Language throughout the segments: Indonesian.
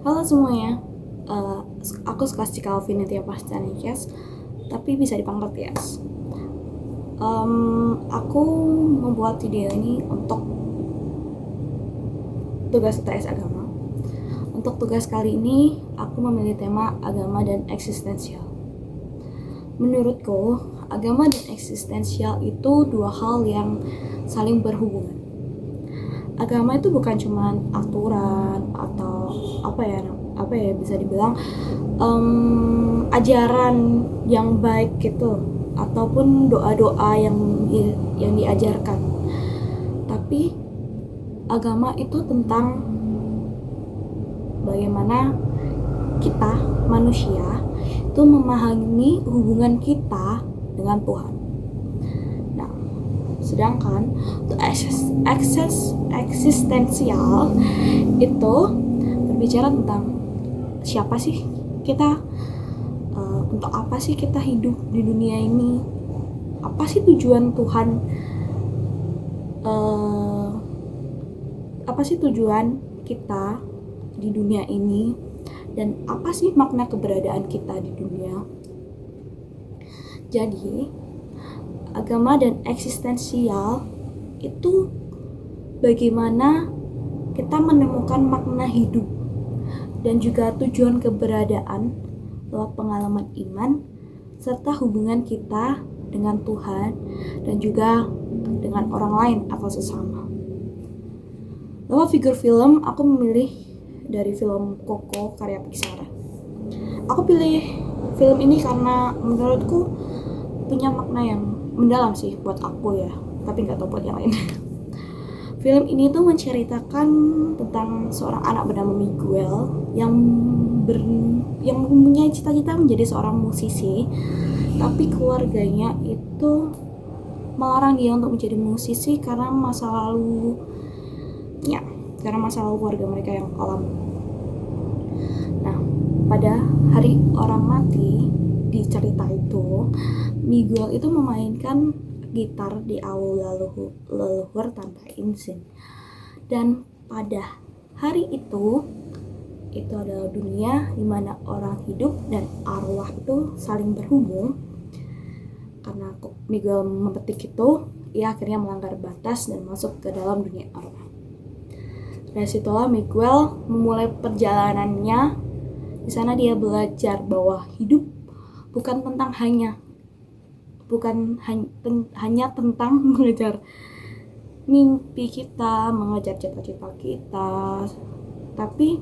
Halo semuanya, Eh, aku Scholastica Alvinatia Pastianikes, tapi bisa dipanggil Tias. Aku membuat video ini untuk tugas UTS Agama. Untuk tugas kali ini, aku memilih tema agama dan eksistensial. Menurutku, agama dan eksistensial itu dua hal yang saling berhubungan. Agama itu bukan cuma aturan atau apa ya bisa dibilang ajaran yang baik gitu, ataupun doa-doa yang diajarkan. Tapi agama itu tentang bagaimana kita manusia itu memahami hubungan kita dengan Tuhan. Nah, sedangkan untuk eksistensial itu berbicara tentang siapa sih kita, untuk apa sih kita hidup di dunia ini, apa sih tujuan Tuhan, apa sih tujuan kita di dunia ini, dan apa sih makna keberadaan kita di dunia. Jadi agama dan eksistensial itu bagaimana kita menemukan makna hidup dan juga tujuan keberadaan lewat pengalaman iman serta hubungan kita dengan Tuhan dan juga dengan orang lain atau sesama. Lewat figur film, aku memilih dari film Coco karya Pixar. Aku pilih film ini karena menurutku punya makna yang mendalam sih buat aku ya, tapi nggak tahu buat yang lain. Film ini tuh menceritakan tentang seorang anak bernama Miguel yang mempunyai cita-cita menjadi seorang musisi, tapi keluarganya itu melarang dia untuk menjadi musisi karena masa lalu keluarga mereka yang kelam. Nah, pada hari orang mati di cerita itu, Miguel itu memainkan gitar di aula leluhur tanpa izin. Dan pada hari itu adalah dunia di mana orang hidup dan arwah itu saling berhubung. Karena Miguel memetik itu, ia akhirnya melanggar batas dan masuk ke dalam dunia arwah. Dari situlah Miguel memulai perjalanannya. Di sana dia belajar bahwa hidup bukan hanya tentang mengejar mimpi kita, mengejar cita-cita kita, tapi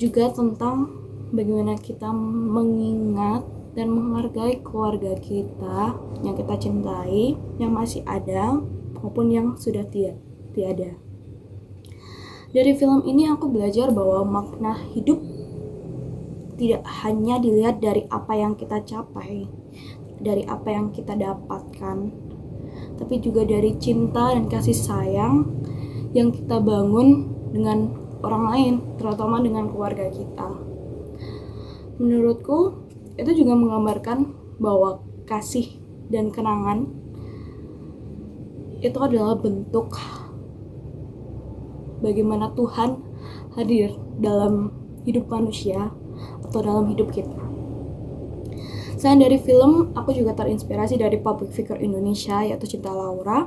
juga tentang bagaimana kita mengingat dan menghargai keluarga kita yang kita cintai, yang masih ada maupun yang sudah tiada. Dari film ini aku belajar bahwa makna hidup tidak hanya dilihat dari apa yang kita capai, dari apa yang kita dapatkan, tapi juga dari cinta dan kasih sayang yang kita bangun dengan orang lain, terutama dengan keluarga kita. Menurutku, itu juga menggambarkan bahwa kasih dan kenangan itu adalah bentuk bagaimana Tuhan hadir dalam hidup manusia atau dalam hidup kita. Selain dari film, aku juga terinspirasi dari public figure Indonesia yaitu Cinta Laura.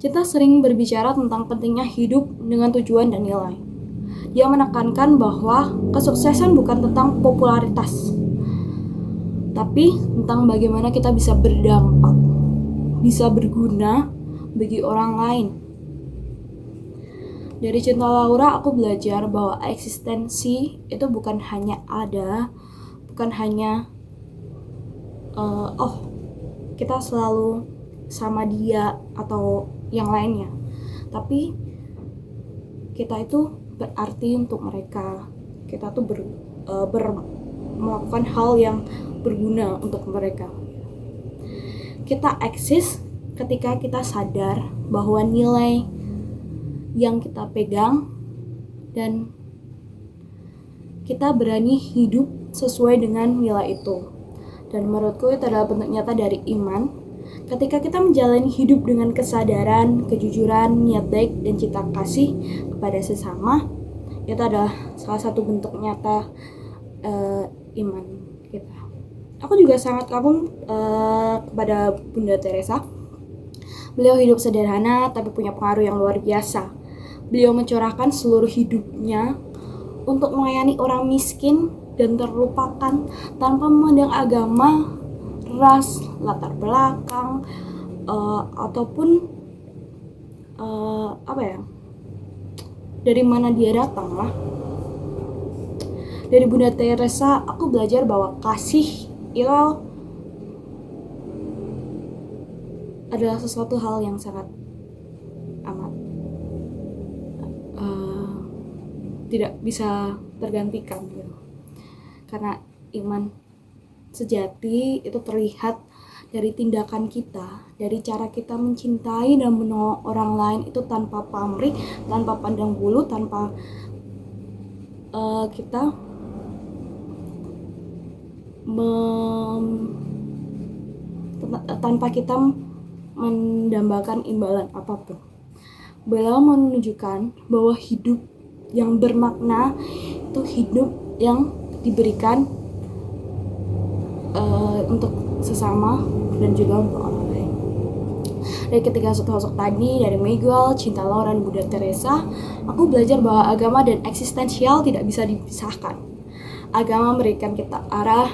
Cinta sering berbicara tentang pentingnya hidup dengan tujuan dan nilai. Dia menekankan bahwa kesuksesan bukan tentang popularitas, tapi tentang bagaimana kita bisa berdampak, bisa berguna bagi orang lain. Dari Cinta Laura aku belajar bahwa eksistensi itu bukan hanya kita selalu sama dia atau yang lainnya, tapi kita itu berarti untuk mereka. Kita tuh melakukan hal yang berguna untuk mereka. Kita eksis ketika kita sadar bahwa nilai yang kita pegang dan kita berani hidup sesuai dengan nilai itu. Dan menurutku itu adalah bentuk nyata dari iman. Ketika kita menjalani hidup dengan kesadaran, kejujuran, niat baik, dan cinta kasih kepada sesama, itu adalah salah satu bentuk nyata iman kita. Aku juga sangat kagum kepada Bunda Teresa. Beliau hidup sederhana tapi punya pengaruh yang luar biasa. Beliau mencurahkan seluruh hidupnya untuk melayani orang miskin dan terlupakan tanpa memandang agama, ras, latar belakang, ataupun dari mana dia datang lah. Dari Bunda Teresa aku belajar bahwa kasih itu adalah sesuatu hal yang sangat amat tidak bisa tergantikan gitu. Karena iman sejati itu terlihat dari tindakan kita, dari cara kita mencintai dan menolong orang lain itu tanpa pamrih, tanpa pandang bulu, tanpa kita tanpa kita mendambakan imbalan apapun. Beliau menunjukkan bahwa hidup yang bermakna itu hidup yang diberikan untuk sesama dan juga untuk orang lain. Dari ketiga sosok tadi, dari Miguel, Cinta Laura, dan Bunda Teresa, aku belajar bahwa agama dan eksistensial tidak bisa dipisahkan. Agama memberikan kita arah,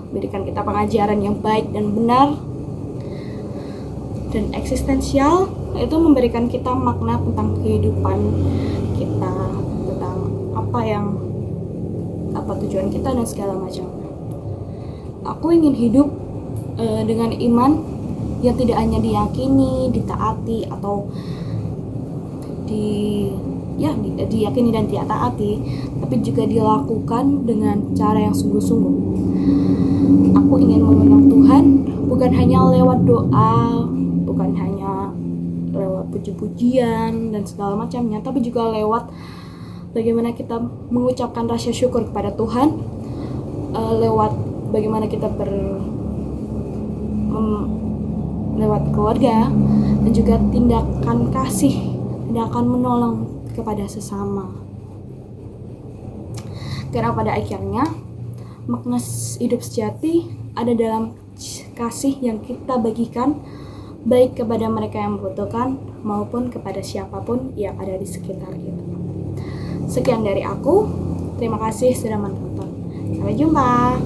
memberikan kita pengajaran yang baik dan benar, dan eksistensial itu memberikan kita makna tentang kehidupan kita, tentang apa tujuan kita dan segala macam. Aku ingin hidup dengan iman yang tidak hanya diyakini, ditaati, atau diyakini dan ditaati, tapi juga dilakukan dengan cara yang sungguh-sungguh. Aku ingin mengenal Tuhan bukan hanya lewat doa, bukan hanya lewat puji-pujian dan segala macamnya, tapi juga lewat bagaimana kita mengucapkan rasa syukur kepada Tuhan, lewat bagaimana kita lewat keluarga, dan juga tindakan kasih, tindakan menolong kepada sesama. Karena pada akhirnya makna hidup sejati ada dalam kasih yang kita bagikan, baik kepada mereka yang membutuhkan maupun kepada siapapun yang ada di sekitar kita. Sekian dari aku, terima kasih sudah menonton. Sampai jumpa.